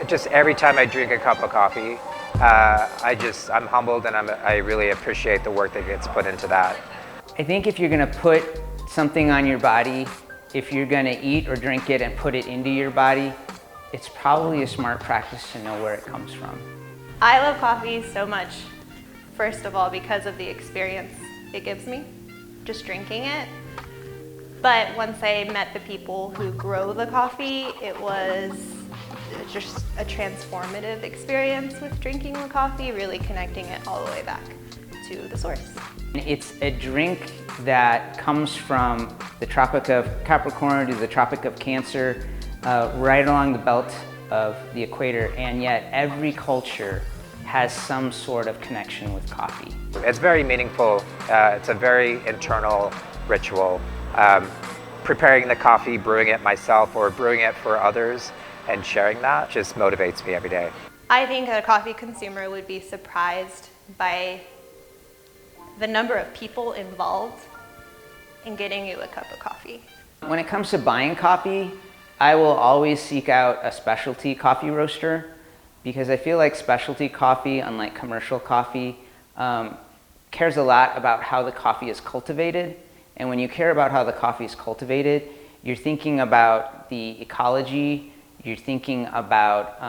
Just every time I drink a cup of coffee, I'm humbled, and I really appreciate the work that gets put into that. I think if you're gonna put something on your body, if you're gonna eat or drink it and put it into your body, it's probably a smart practice to know where it comes from. I love coffee so much, first of all, because of the experience it gives me, just drinking it. But once I met the people who grow the coffee, it was just a transformative experience with drinking the coffee, really connecting it all the way back to the source. It's a drink that comes from the Tropic of Capricorn to the Tropic of Cancer, right along the belt of the equator, and yet every culture has some sort of connection with coffee. It's very meaningful. It's a very internal ritual. Preparing the coffee, brewing it myself, or brewing it for others, and sharing that just motivates me every day. I think a coffee consumer would be surprised by the number of people involved in getting you a cup of coffee. When it comes to buying coffee, I will always seek out a specialty coffee roaster, because I feel like specialty coffee, unlike commercial coffee, cares a lot about how the coffee is cultivated. And when you care about how the coffee is cultivated, you're thinking about the ecology, you're thinking about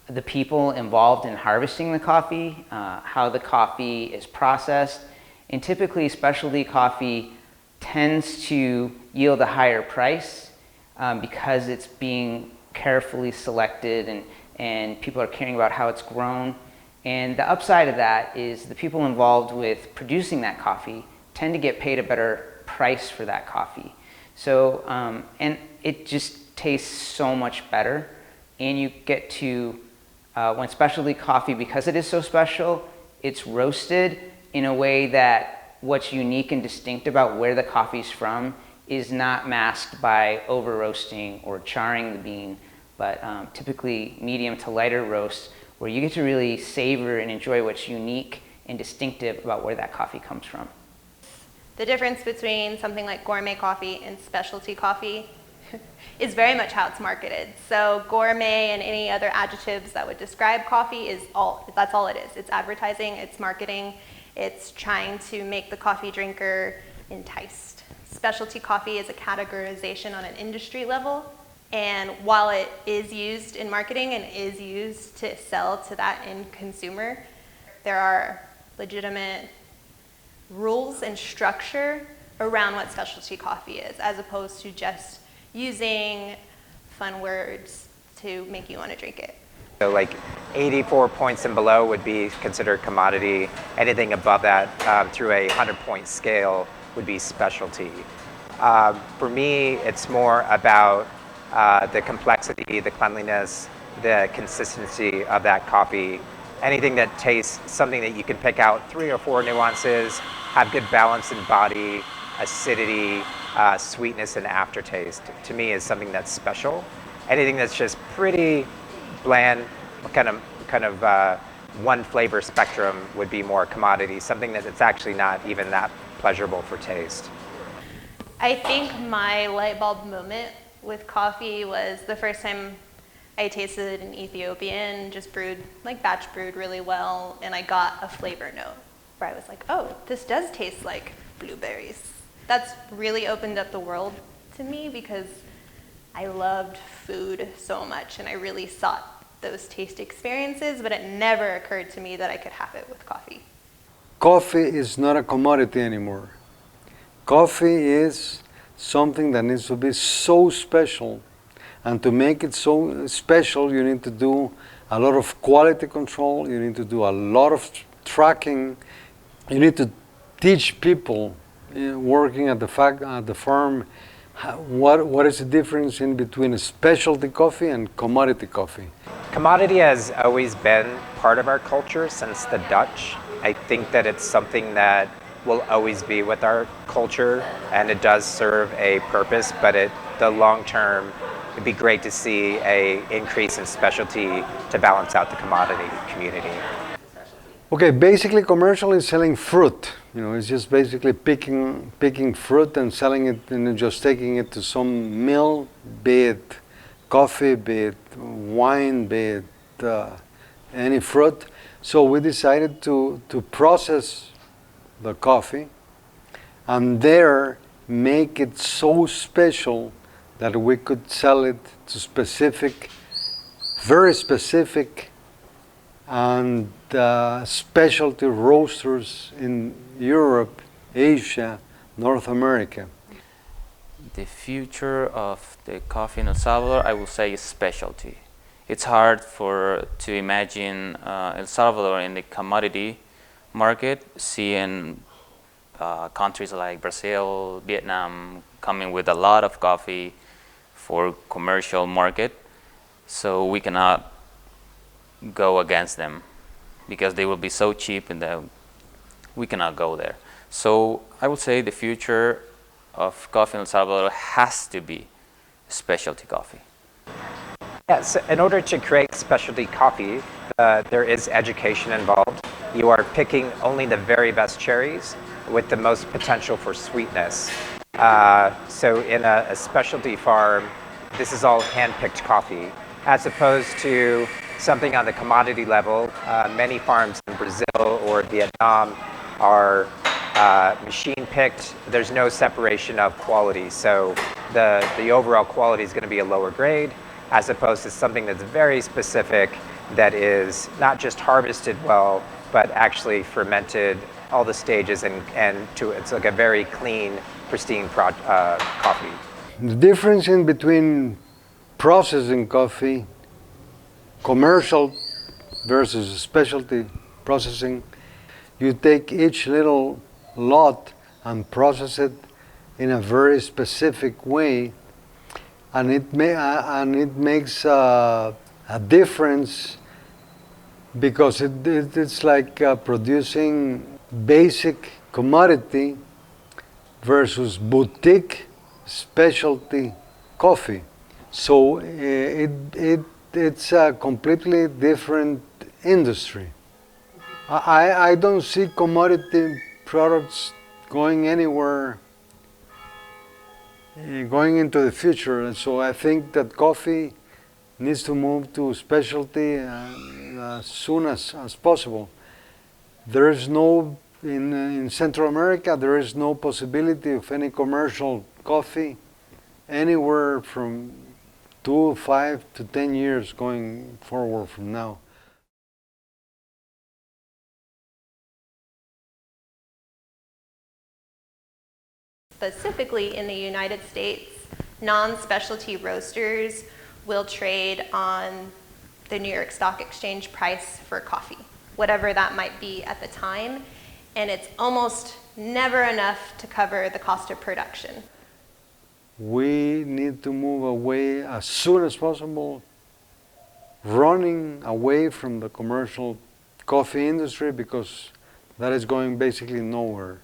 the people involved in harvesting the coffee, how the coffee is processed. And typically specialty coffee tends to yield a higher price because it's being carefully selected, and people are caring about how it's grown. And the upside of that is the people involved with producing that coffee tend to get paid a better price for that coffee. So, and it just tastes so much better, and you get to, when specialty coffee, because it is so special, it's roasted in a way that what's unique and distinct about where the coffee's from is not masked by over roasting or charring the bean, but typically medium to lighter roasts, where you get to really savor and enjoy what's unique and distinctive about where that coffee comes from. The difference between something like gourmet coffee and specialty coffee is very much how it's marketed. So gourmet and any other adjectives that would describe coffee that's all it is. It's advertising, it's marketing, it's trying to make the coffee drinker enticed. Specialty coffee is a categorization on an industry level, and while it is used in marketing and is used to sell to that end consumer, there are legitimate rules and structure around what specialty coffee is, as opposed to just using fun words to make you want to drink it. So like 84 points and below would be considered commodity. Anything above that through a 100-point scale would be specialty. For me, it's more about the complexity, the cleanliness, the consistency of that coffee. Anything that tastes something that you can pick out 3 or 4 nuances, have good balance in body, acidity, sweetness, and aftertaste, to me is something that's special. Anything that's just pretty bland, kind of one flavor spectrum would be more commodity, something that it's actually not even that pleasurable for taste. I think my light bulb moment with coffee was the first time I tasted an Ethiopian, just brewed, like batch brewed really well, and I got a flavor note where I was like, oh, this does taste like blueberries. That's really opened up the world to me because I loved food so much and I really sought those taste experiences, but it never occurred to me that I could have it with coffee. Coffee is not a commodity anymore. Coffee is something that needs to be so special, and to make it so special you need to do a lot of quality control, you need to do a lot of tracking, you need to teach people working at the farm what is the difference in between a specialty coffee and commodity coffee. Commodity has always been part of our culture since the Dutch. I think that it's something that will always be with our culture, and it does serve a purpose, but the long term, it'd be great to see an increase in specialty to balance out the commodity community. Okay, basically commercial is selling fruit. You know, it's just basically picking fruit and selling it and just taking it to some mill, be it coffee, be it wine, be it any fruit. So we decided to process the coffee and there make it so special that we could sell it to specific, very specific and specialty roasters in Europe, Asia, North America. The future of the coffee in El Salvador, I will say, is specialty. It's hard to imagine El Salvador in the commodity market, seeing countries like Brazil, Vietnam coming with a lot of coffee for commercial market. So we cannot go against them because they will be so cheap and that we cannot go there. So I would say the future of coffee in El Salvador has to be specialty coffee. Yes, in order to create specialty coffee, there is education involved. You are picking only the very best cherries with the most potential for sweetness. So in a specialty farm, this is all hand-picked coffee, as opposed to something on the commodity level. Many farms in Brazil or Vietnam are machine-picked. There's no separation of quality, so the overall quality is going to be a lower grade, as opposed to something that's very specific, that is not just harvested well, but actually fermented all the stages it's like a very clean, pristine coffee. The difference in between processing coffee, commercial versus specialty processing, you take each little lot and process it in a very specific way, and it makes a difference because it's like producing basic commodity versus boutique specialty coffee. So it's a completely different industry. I don't see commodity products going anywhere, going into the future. And so I think that coffee needs to move to specialty as soon as possible. There is no, in Central America, there is no possibility of any commercial coffee anywhere from 2, 5 to 10 years going forward from now. Specifically in the United States, non-specialty roasters will trade on the New York Stock Exchange price for coffee, whatever that might be at the time, and it's almost never enough to cover the cost of production. We need to move away as soon as possible, running away from the commercial coffee industry, because that is going basically nowhere.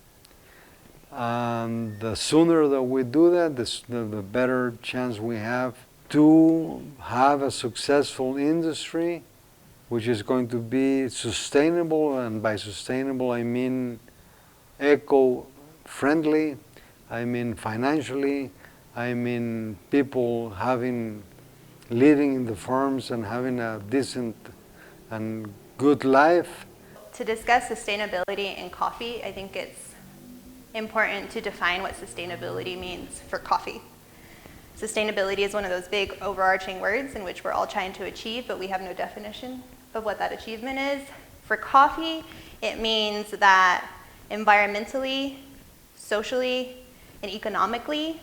And the sooner that we do that, the better chance we have to have a successful industry, which is going to be sustainable, and by sustainable I mean eco-friendly, I mean financially, I mean people living in the farms and having a decent and good life. To discuss sustainability in coffee, I think it's important to define what sustainability means for coffee. Sustainability is one of those big overarching words in which we're all trying to achieve, but we have no definition of what that achievement is. For coffee, it means that environmentally, socially, and economically,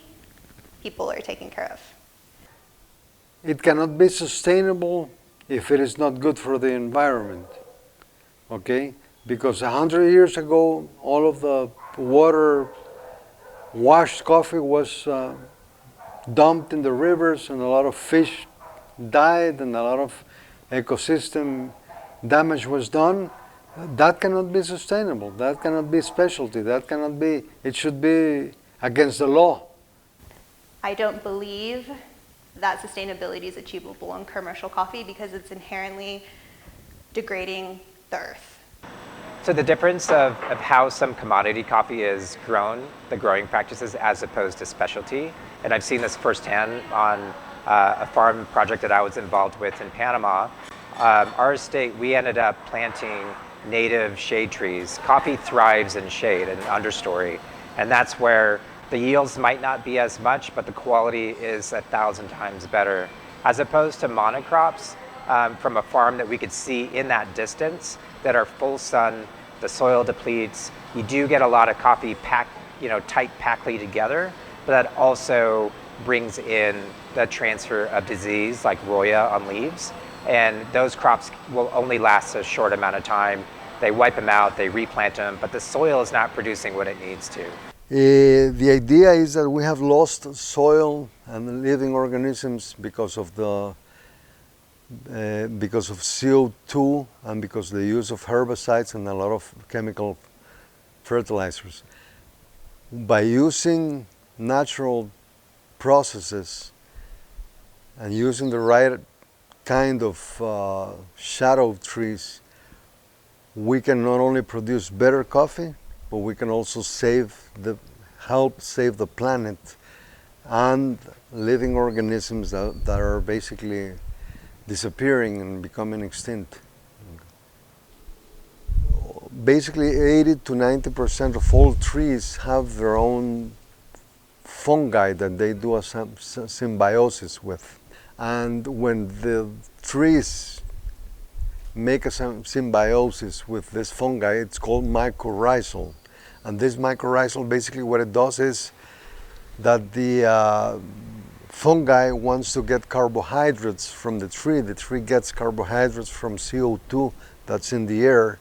people are taken care of. It cannot be sustainable if it is not good for the environment, okay? Because 100 years ago, all of the water washed coffee was dumped in the rivers, and a lot of fish died, and a lot of ecosystem damage was done. That cannot be sustainable. That cannot be specialty. That cannot be, it should be against the law. I don't believe that sustainability is achievable in commercial coffee because it's inherently degrading the earth. So the difference of how some commodity coffee is grown, the growing practices, as opposed to specialty, and I've seen this firsthand on a farm project that I was involved with in Panama. Our estate, we ended up planting native shade trees. Coffee thrives in shade and understory, and that's where the yields might not be as much, but the quality is 1,000 times better, as opposed to monocrops from a farm that we could see in that distance that are full sun. The soil depletes. You do get a lot of coffee packed, tight packly together, but that also brings in the transfer of disease like roya on leaves. And those crops will only last a short amount of time. They wipe them out, they replant them, but the soil is not producing what it needs to. The idea is that we have lost soil and living organisms because of CO2 and because of the use of herbicides and a lot of chemical fertilizers. By using natural processes and using the right kind of shadow trees, we can not only produce better coffee, but we can also help save the planet and living organisms that are basically disappearing and becoming extinct. Basically 80 to 90% of all trees have their own fungi that they do a symbiosis with. And when the trees make a symbiosis with this fungi, it's called mycorrhizal. And this mycorrhizal, basically what it does is that the fungi wants to get carbohydrates from the tree gets carbohydrates from CO2 that's in the air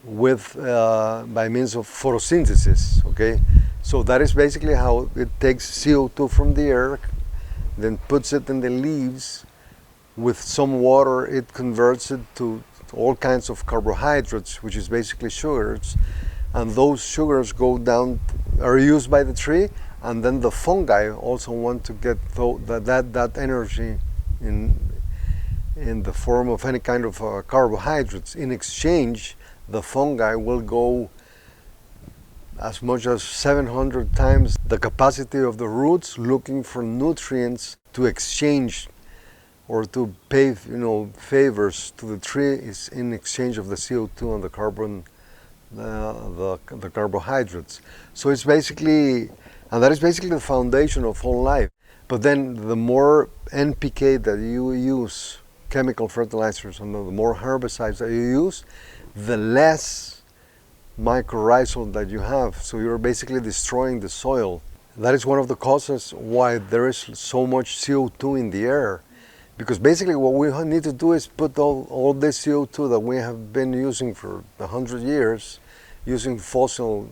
by means of photosynthesis, okay? So that is basically how it takes CO2 from the air, then puts it in the leaves. With some water, it converts it to all kinds of carbohydrates, which is basically sugars, and those sugars are used by the tree, and then the fungi also want to get that energy in the form of any kind of carbohydrates. In exchange, the fungi will go as much as 700 times the capacity of the roots looking for nutrients to exchange or to pay favors to the tree is in exchange of the CO2 and the carbon, the carbohydrates. So it's basically, and that is basically the foundation of whole life. But then the more NPK that you use, chemical fertilizers, and the more herbicides that you use, the less mycorrhizal that you have. So you're basically destroying the soil. That is one of the causes why there is so much CO2 in the air. Because basically what we need to do is put all this CO2 that we have been using for 100 years, using fossil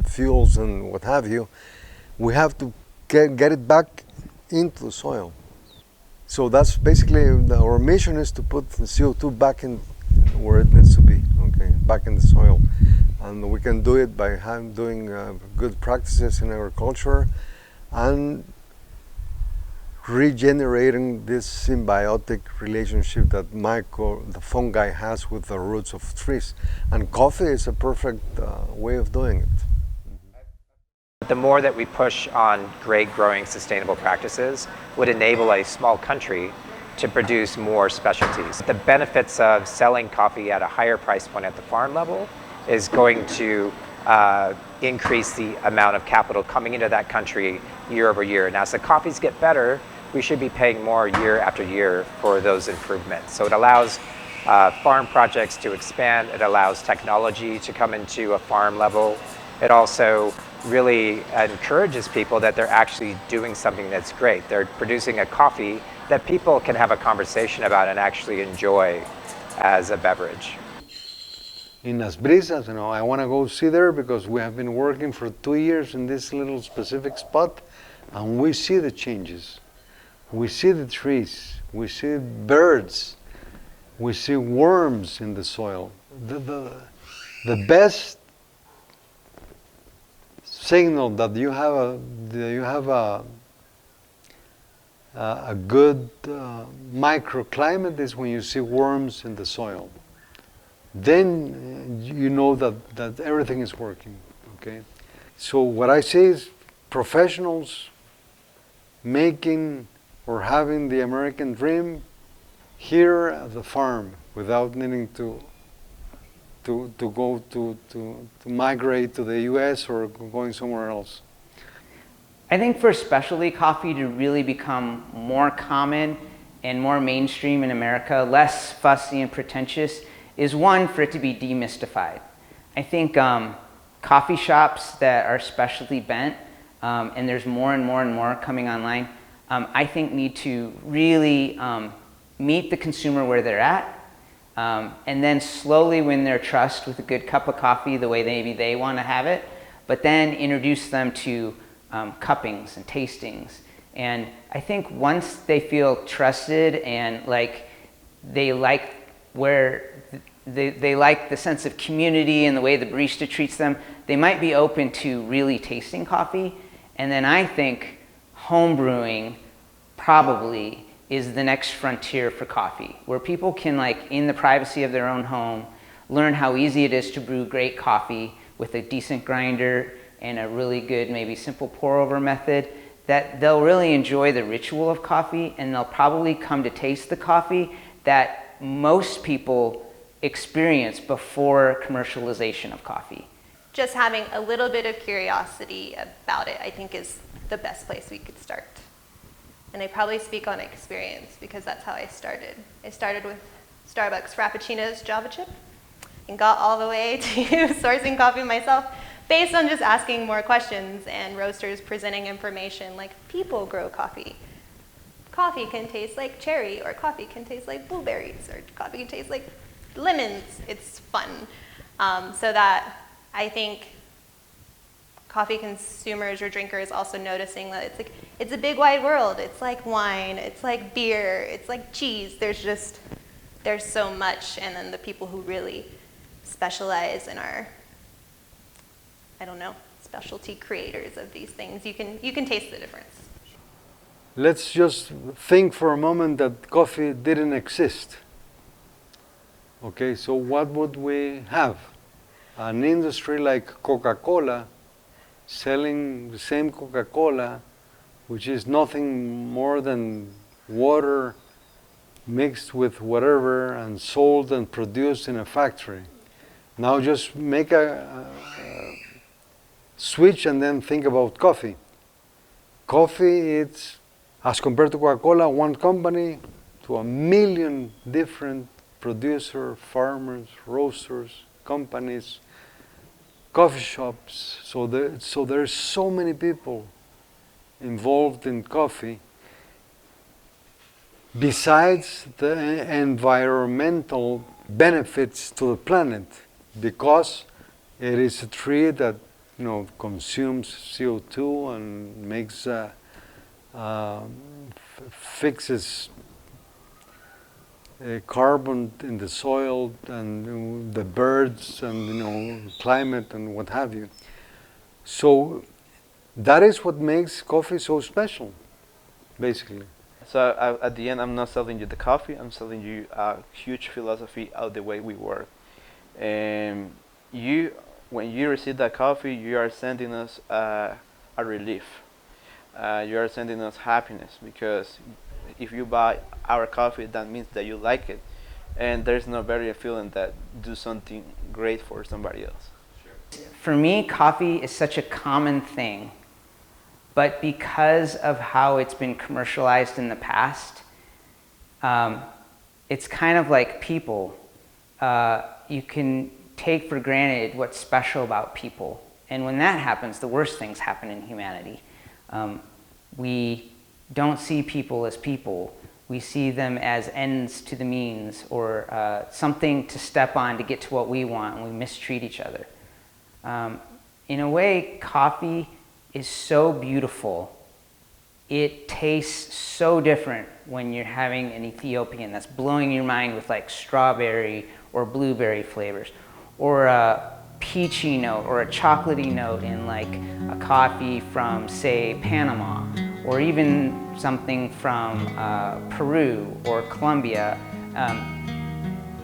fuels and what have you, we have to get it back into the soil. So that's basically our mission, is to put the CO2 back in where it needs to be, okay, back in the soil. And we can do it by doing good practices in agriculture and regenerating this symbiotic relationship that the fungi has with the roots of trees. And coffee is a perfect way of doing it. The more that we push on great growing sustainable practices would enable a small country to produce more specialties. The benefits of selling coffee at a higher price point at the farm level is going to increase the amount of capital coming into that country year over year. And as the coffees get better, we should be paying more year after year for those improvements. So it allows farm projects to expand. It allows technology to come into a farm level. It also really encourages people that they're actually doing something that's great. They're producing a coffee that people can have a conversation about and actually enjoy as a beverage. In Las Brisas, I want to go see there because we have been working for 2 years in this little specific spot, and we see the changes. We see the trees, we see birds, we see worms in the soil. The best signal that you have a good microclimate is when you see worms in the soil. then you know that everything is working, okay? So what I say is professionals making or having the American dream here at the farm without needing to go to migrate to the US or going somewhere else. I think for specialty coffee to really become more common and more mainstream in America, less fussy and pretentious, is one, for it to be demystified. I think coffee shops that are specialty bent, and there's more and more and more coming online, I think need to really meet the consumer where they're at, and then slowly win their trust with a good cup of coffee the way maybe they want to have it, but then introduce them to cuppings and tastings. And I think once they feel trusted and like they like where they like the sense of community and the way the barista treats them, they might be open to really tasting coffee. And then I think home brewing probably is the next frontier for coffee, where people can, like, in the privacy of their own home, learn how easy it is to brew great coffee with a decent grinder and a really good, maybe simple pour over method, that they'll really enjoy the ritual of coffee, and they'll probably come to taste the coffee that most people experience before commercialization of coffee. Just having a little bit of curiosity about it, I think, is the best place we could start. And I probably speak on experience because that's how I started. I started with Starbucks Frappuccinos Java chip and got all the way to sourcing coffee myself based on just asking more questions and roasters presenting information like people grow coffee. Coffee can taste like cherry, or coffee can taste like blueberries, or coffee can taste like lemons. It's fun. So that I think coffee consumers or drinkers also noticing that it's a big wide world. It's like wine, it's like beer, it's like cheese. There's so much, and then the people who really specialize and are, I don't know, specialty creators of these things, you can taste the difference. Let's just think for a moment that coffee didn't exist. Okay, so what would we have? An industry like Coca-Cola selling the same Coca-Cola, which is nothing more than water mixed with whatever and sold and produced in a factory. Now just make a switch and then think about coffee. Coffee, it's, as compared to Coca-Cola, one company to a million different producers, farmers, roasters, companies, coffee shops. So there's so many people involved in coffee, besides the environmental benefits to the planet, because it is a tree that, you know, consumes CO2 and makes fixes carbon in the soil and the birds and, you know, climate and what have you. So that is what makes coffee so special, basically. So at the end, I'm not selling you the coffee. I'm selling you a huge philosophy of the way we work. And when you receive that coffee, you are sending us a relief. You are sending us happiness, because if you buy our coffee, that means that you like it. And there's no better feeling that do something great for somebody else. For me, coffee is such a common thing, but because of how it's been commercialized in the past, it's kind of like people. You can take for granted what's special about people. And when that happens, the worst things happen in humanity. We don't see people as people. We see them as ends to the means, or something to step on to get to what we want, and we mistreat each other. In a way, coffee is so beautiful. It tastes so different when you're having an Ethiopian that's blowing your mind with like strawberry or blueberry flavors, or a peachy note or a chocolatey note in like a coffee from, say, Panama, or even something from Peru or Colombia.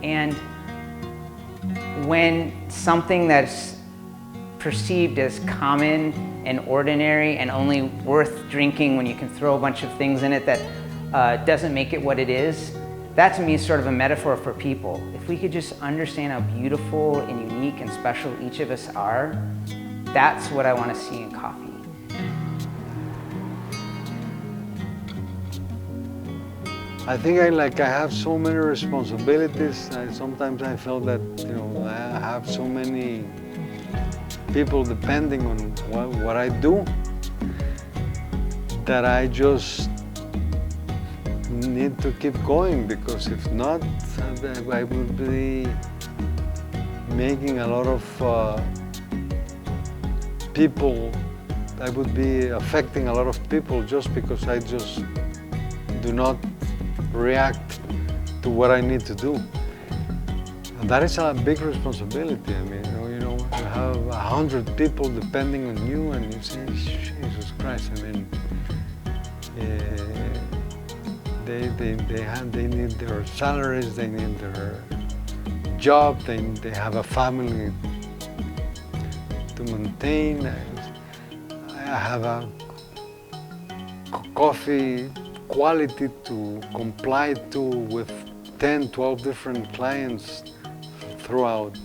And when something that's perceived as common and ordinary and only worth drinking when you can throw a bunch of things in it that doesn't make it what it is, that to me is sort of a metaphor for people. If we could just understand how beautiful and unique and special each of us are, that's what I want to see in coffee. I think I have so many responsibilities. Sometimes I feel that I have so many people depending on what I do that I just need to keep going, because if not, I would be making a lot of people. I would be affecting a lot of people just because I just do not react to what I need to do. And that is a big responsibility. I mean, you have 100 people depending on you, and you say, Jesus Christ, I mean, they need their salaries, they need their job, they have a family to maintain. I have a coffee quality to comply to with 10, 12 different clients throughout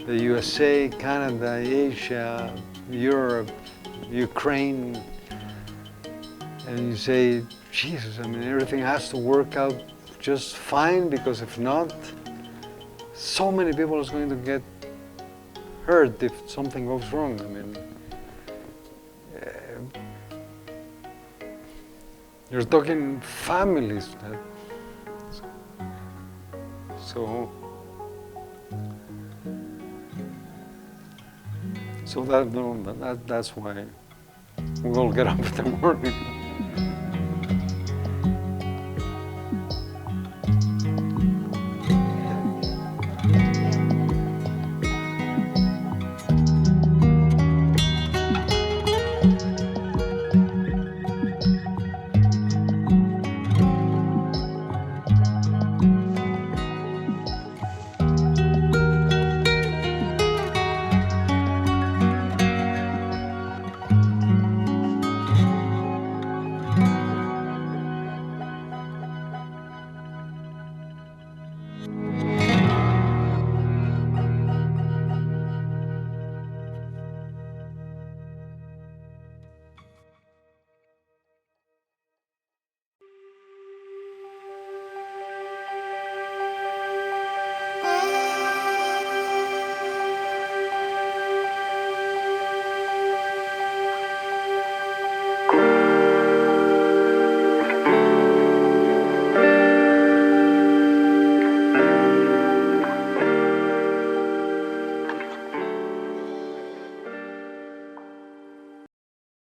the USA, Canada, Asia, Europe, Ukraine. And you say, Jesus, I mean, everything has to work out just fine, because if not, so many people are going to get hurt if something goes wrong. I mean, you're talking families. So that's why we all get up in the morning.